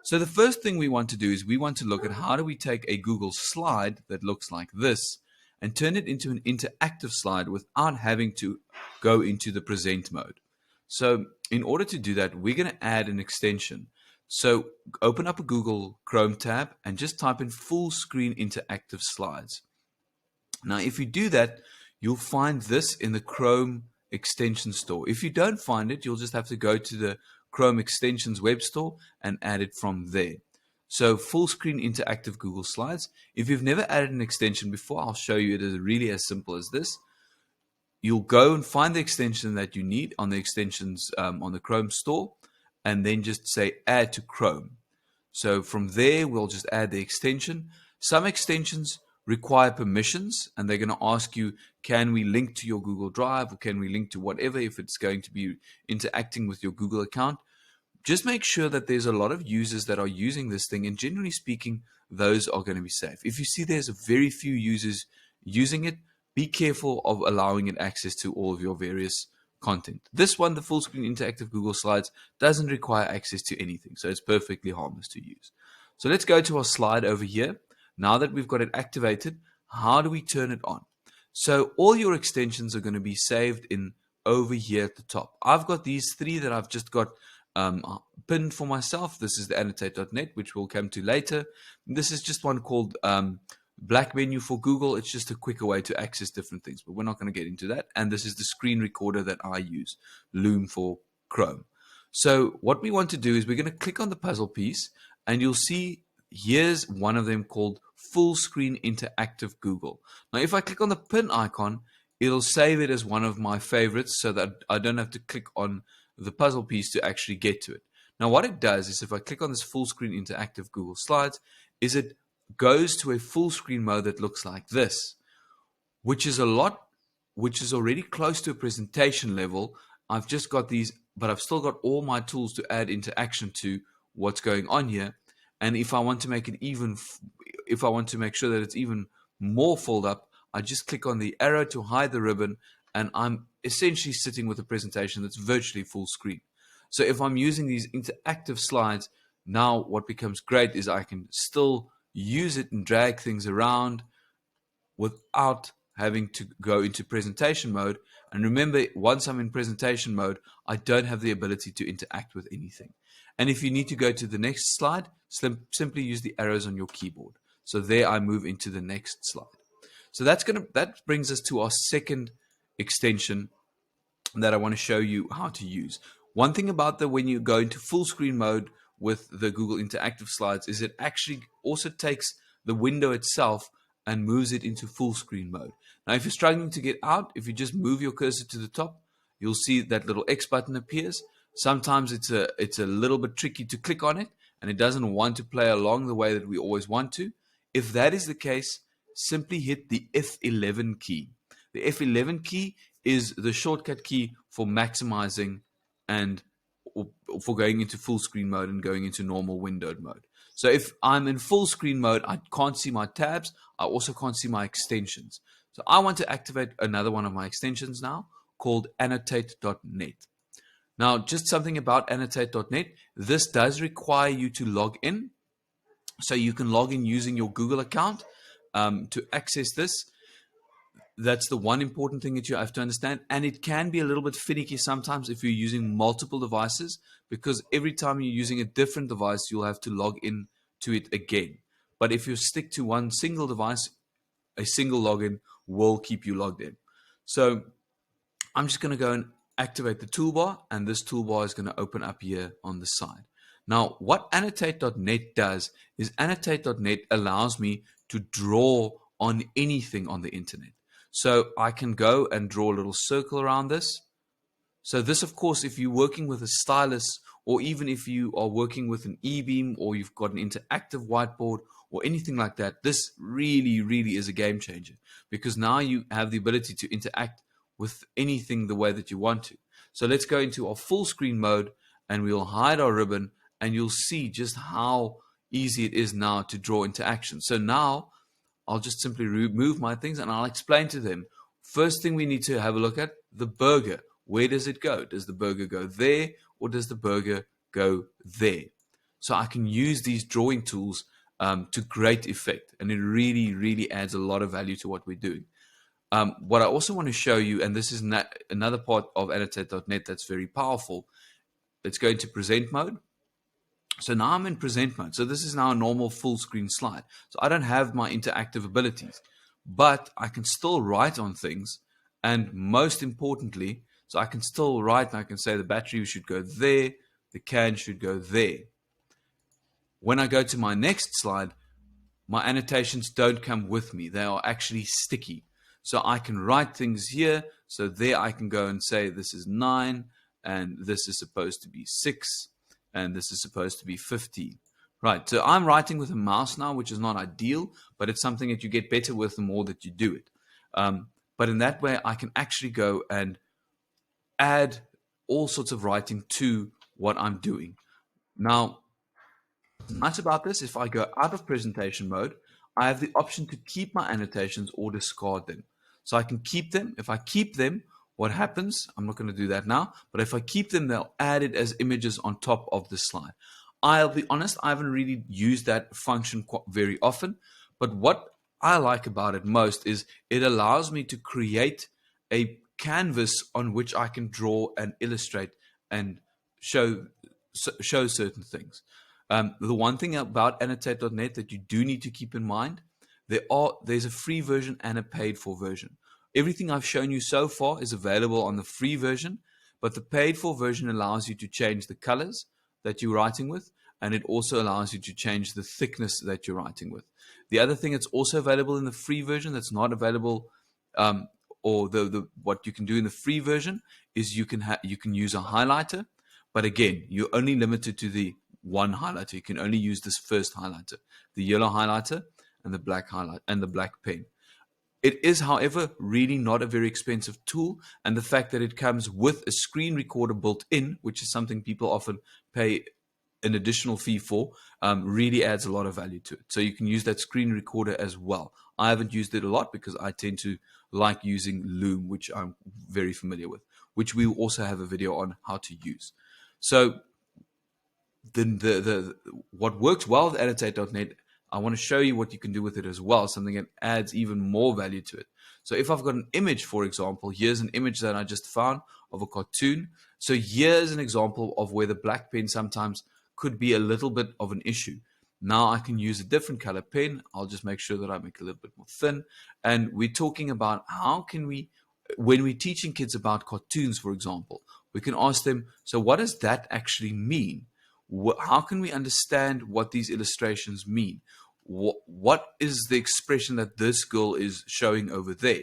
So the first thing we want to do is we want to look at how do we take a Google slide that looks like this and turn it into an interactive slide without having to go into the present mode. So in order to do that, we're going to add an extension. So open up a Google Chrome tab and just type in full screen interactive slides. Now, if you do that, you'll find this in the Chrome extension store. If you don't find it, you'll just have to go to the Chrome extensions web store and add it from there. So full screen interactive Google Slides. If you've never added an extension before, I'll show you. It is really as simple as this. You'll go and find the extension that you need on the extensions on the Chrome store, and then just say add to Chrome. So from there, we'll just add the extension. Some extensions require permissions, and they're going to ask you, can we link to your Google Drive, or can we link to whatever if it's going to be interacting with your Google account. Just make sure that there's a lot of users that are using this thing, and generally speaking, those are going to be safe. If you see there's very few users using it, be careful of allowing it access to all of your various content. This one, the full screen interactive Google Slides, doesn't require access to anything, so it's perfectly harmless to use. So let's go to our slide over here. Now that we've got it activated, how do we turn it on? So all your extensions are going to be saved in over here at the top. I've got these three that I've just got pinned for myself. This is the Annotatenet, which we'll come to later. This is just one called Black Menu for Google. It's just a quicker way to access different things, but we're not going to get into that. And this is the screen recorder that I use, Loom for Chrome. So what we want to do is we're going to click on the puzzle piece, and you'll see here's one of them called Full Screen Interactive Google. Now, if I click on the pin icon, it'll save it as one of my favorites so that I don't have to click on the puzzle piece to actually get to it. Now, what it does is if I click on this Full Screen Interactive Google Slides, is it goes to a full screen mode that looks like this, which is already close to a presentation level. I've just got these, but I've still got all my tools to add interaction to what's going on here. And if I want to make it if I want to make sure that it's even more filled up, I just click on the arrow to hide the ribbon, and I'm essentially sitting with a presentation that's virtually full screen. So if I'm using these interactive slides, now what becomes great is I can still use it and drag things around without having to go into presentation mode. And remember, once I'm in presentation mode, I don't have the ability to interact with anything. And if you need to go to the next slide, simply use the arrows on your keyboard. So there I move into the next slide. So that brings us to our second extension that I want to show you how to use. One thing about when you go into full screen mode with the Google Interactive Slides is it actually also takes the window itself and moves it into full screen mode. Now, if you're struggling to get out, if you just move your cursor to the top, you'll see that little X button appears. Sometimes it's a little bit tricky to click on it, and it doesn't want to play along the way that we always want to. If that is the case, simply hit the F11 key. The F11 key is the shortcut key for maximizing and for going into full screen mode and going into normal windowed mode. So if I'm in full screen mode, I can't see my tabs. I also can't see my extensions. So I want to activate another one of my extensions now called Annotatenet. Now, just something about Annotatenet. This does require you to log in. So you can log in using your Google account to access this. That's the one important thing that you have to understand. And it can be a little bit finicky sometimes if you're using multiple devices, because every time you're using a different device, you'll have to log in to it again. But if you stick to one single device, a single login will keep you logged in. So I'm just going to go and activate the toolbar, and this toolbar is going to open up here on the side. Now, what Annotate.net does is Annotate.net allows me to draw on anything on the internet. So I can go and draw a little circle around this. So this, of course, if you're working with a stylus, or even if you are working with an e-beam, or you've got an interactive whiteboard or anything like that, this really, really is a game changer, because now you have the ability to interact with anything the way that you want to. So let's go into our full screen mode, and we'll hide our ribbon, and you'll see just how easy it is now to draw interaction. So now I'll just simply remove my things, and I'll explain to them. First thing we need to have a look at, the burger. Where does it go? Does the burger go there, or does the burger go there? So I can use these drawing tools to great effect, and it really, really adds a lot of value to what we're doing. What I also want to show you, and this is another part of Annotatenet that's very powerful. Let's go into present mode. So now I'm in present mode. So this is now a normal full screen slide. So I don't have my interactive abilities, but I can still write on things. And most importantly, so I can still write and I can say the battery should go there, the can should go there. When I go to my next slide, my annotations don't come with me. They are actually sticky. So I can write things here. So there I can go and say this is 9 and this is supposed to be 6 and this is supposed to be 15. Right, so I'm writing with a mouse now, which is not ideal, but it's something that you get better with the more that you do it. But in that way, I can actually go and add all sorts of writing to what I'm doing. Now, nice about this, if I go out of presentation mode, I have the option to keep my annotations or discard them. So I can keep them. If I keep them, what happens? I'm not going to do that now, but if I keep them, they'll add it as images on top of the slide. I'll be honest, I haven't really used that function very often, but what I like about it most is it allows me to create a canvas on which I can draw and illustrate and show certain things. The one thing about Annotatenet that you do need to keep in mind, there's a free version and a paid for version. Everything I've shown you so far is available on the free version, but the paid for version allows you to change the colors that you're writing with, and it also allows you to change the thickness that you're writing with. The other thing that's also available in the free version that's not available, or what you can do in the free version is you can use a highlighter, but again, you're only limited to the one highlighter. You can only use this first highlighter, the yellow highlighter and the black highlight and the black pen. It is, however, really not a very expensive tool, and the fact that it comes with a screen recorder built in, which is something people often pay an additional fee for, really adds a lot of value to it. So you can use that screen recorder as well. I haven't used it a lot because I tend to like using Loom, which I'm very familiar with, which we will also have a video on how to use. So what works well with Annotatenet, I want to show you what you can do with it as well, something that adds even more value to it. So if I've got an image, for example, here's an image that I just found of a cartoon. So here's an example of where the black pen sometimes could be a little bit of an issue. Now I can use a different color pen. I'll just make sure that I make it a little bit more thin. And we're talking about how can we, when we're teaching kids about cartoons, for example, we can ask them, so what does that actually mean? How can we understand what these illustrations mean? What is the expression that this girl is showing over there?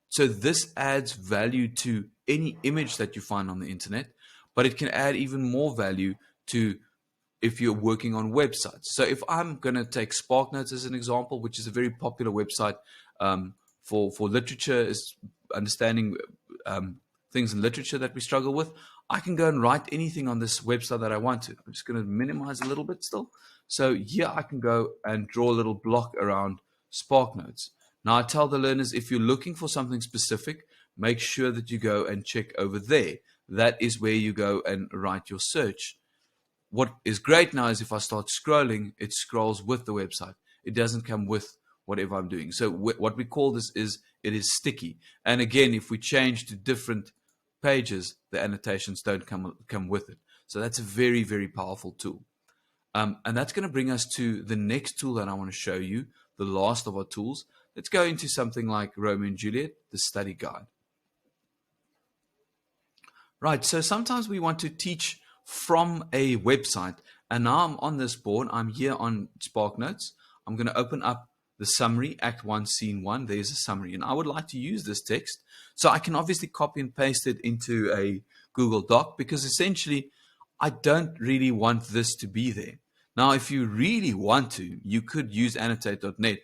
So this adds value to any image that you find on the internet, but it can add even more value to if you're working on websites. So if I'm going to take SparkNotes as an example, which is a very popular website for literature, is understanding things in literature that we struggle with, I can go and write anything on this website that I want to. I'm just going to minimize a little bit still. So here I can go and draw a little block around SparkNotes. Now I tell the learners, if you're looking for something specific, make sure that you go and check over there. That is where you go and write your search. What is great now is if I start scrolling, it scrolls with the website. It doesn't come with whatever I'm doing. So what we call this is it is sticky. And again, if we change to different pages, the annotations don't come with it. So that's a very, very powerful tool. And that's going to bring us to the next tool that I want to show you, the last of our tools. Let's go into something like Romeo and Juliet, the study guide. Right, so sometimes we want to teach from a website. And now I'm on this board. I'm here on SparkNotes. I'm going to open up the summary, Act 1, Scene 1. There's a summary. And I would like to use this text. So I can obviously copy and paste it into a Google Doc because essentially I don't really want this to be there. Now, if you really want to, you could use Annotatenet,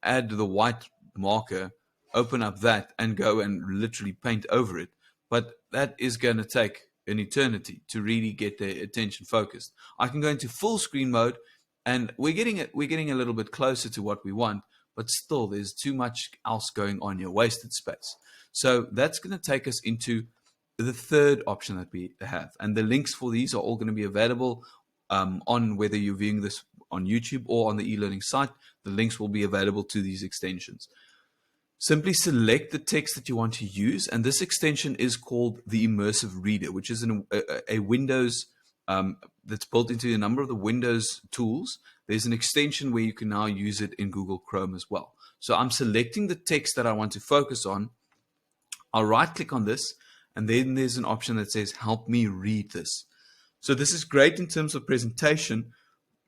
add the white marker, open up that, and go and literally paint over it. But that is going to take an eternity to really get their attention focused. I can go into full screen mode, and we're getting a little bit closer to what we want, but still there's too much else going on here, wasted space. So that's going to take us into the third option that we have. And the links for these are all going to be available on whether you're viewing this on YouTube or on the e-learning site. The links will be available to these extensions. Simply select the text that you want to use, and this extension is called the Immersive Reader, which is a Windows that's built into a number of the Windows tools. There's an extension where you can now use it in Google Chrome as well. So I'm selecting the text that I want to focus on. I'll right click on this, and then there's an option that says help me read this. So this is great in terms of presentation,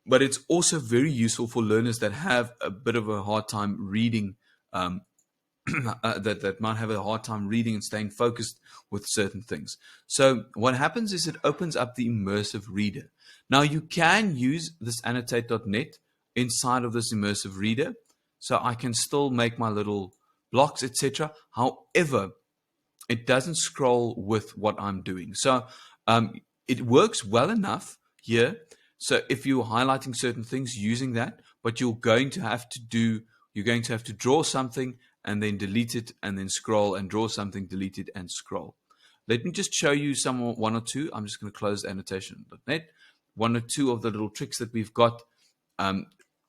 but it's also very useful for learners that have a bit of a hard time reading, that might have a hard time reading and staying focused with certain things. So what happens is it opens up the Immersive Reader. Now you can use this Annotatenet inside of this Immersive Reader, so I can still make my little blocks, etc. However, it doesn't scroll with what I'm doing. So it works well enough here. So if you're highlighting certain things using that, but you're going to have to draw something and then delete it and then scroll, and draw something, delete it and scroll. Let me just show you one or two. I'm just going to close Annotatenet. One or two of the little tricks that we've got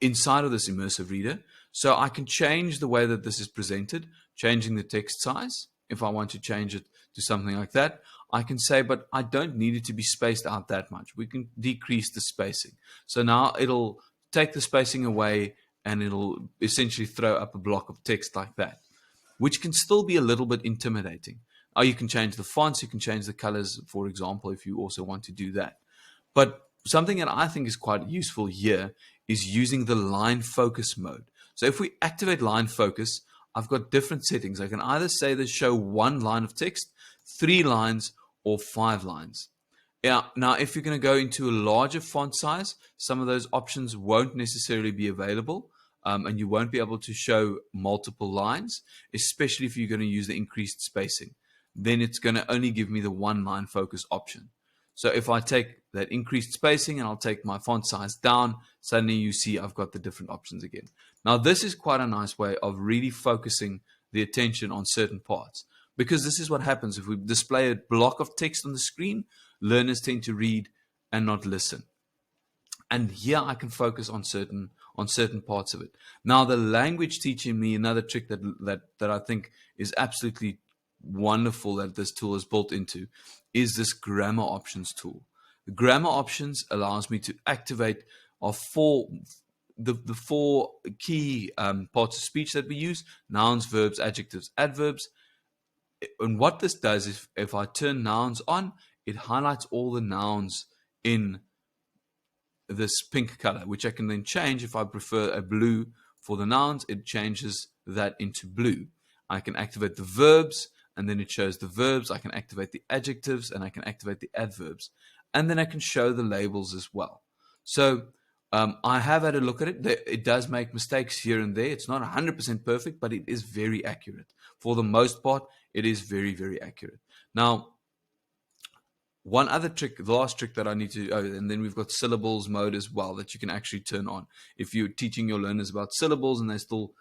inside of this Immersive Reader. So I can change the way that this is presented, changing the text size. If I want to change it to something like that, I can say, but I don't need it to be spaced out that much. We can decrease the spacing. So now it'll take the spacing away, and it'll essentially throw up a block of text like that, which can still be a little bit intimidating. Or you can change the fonts, you can change the colors, for example, if you also want to do that. But something that I think is quite useful here is using the line focus mode. So if we activate line focus, I've got different settings. I can either say this show 1 line of text, 3 lines, or 5 lines. Yeah. Now, if you're going to go into a larger font size, some of those options won't necessarily be available, and you won't be able to show multiple lines, especially if you're going to use the increased spacing. Then it's going to only give me the 1 line focus option. So if I take that increased spacing and I'll take my font size down, suddenly you see I've got the different options again. Now, this is quite a nice way of really focusing the attention on certain parts, because this is what happens if we display a block of text on the screen. Learners tend to read and not listen. And here I can focus on certain parts of it. Now, the language teaching me, another trick that I think is absolutely wonderful that this tool is built into, is this grammar options tool. The grammar options allows me to activate the 4 key parts of speech that we use: nouns, verbs, adjectives, adverbs. And what this does is, if I turn nouns on, it highlights all the nouns in this pink color, which I can then change. If I prefer a blue for the nouns, it changes that into blue. I can activate the verbs, and then it shows the verbs. I can activate the adjectives, and I can activate the adverbs. And then I can show the labels as well. So I have had a look at it. It does make mistakes here and there. It's not 100% perfect, but it is very accurate. For the most part, it is very, very accurate. Now, one other trick, the last trick that I need to, and then we've got syllables mode as well that you can actually turn on. If you're teaching your learners about syllables and they're still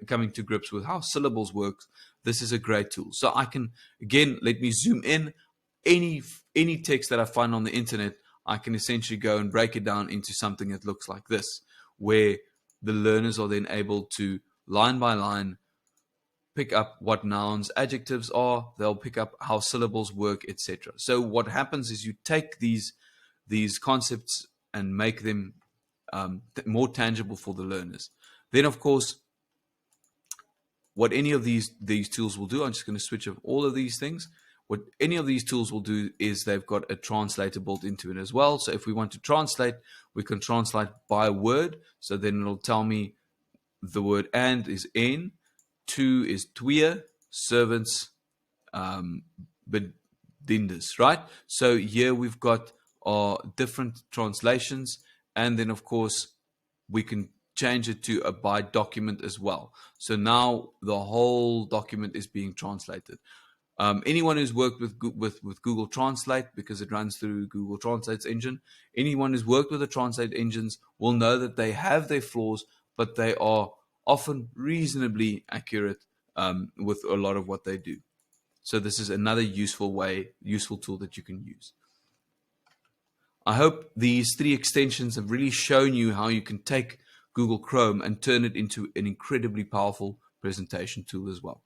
coming to grips with how syllables work, this is a great tool. So I can, again, let me zoom in. Any text that I find on the internet, I can essentially go and break it down into something that looks like this, where the learners are then able to, line by line, pick up what nouns, adjectives are. They'll pick up how syllables work, etc. So what happens is you take these concepts and make them more tangible for the learners. Then, of course, what any of these tools will do, I'm just going to switch off all of these things. What any of these tools will do is they've got a translator built into it as well. So if we want to translate, we can translate by word. So then it'll tell me the word and is en, to is twee, servants, bedienis, right? So here we've got our different translations, and then of course we can change it to a by document as well. So now the whole document is being translated. Anyone who's worked with Google Translate, because it runs through Google Translate's engine, anyone who's worked with the Translate engines will know that they have their flaws, but they are often reasonably accurate with a lot of what they do. So this is another useful tool that you can use. I hope these 3 extensions have really shown you how you can take Google Chrome and turn it into an incredibly powerful presentation tool as well.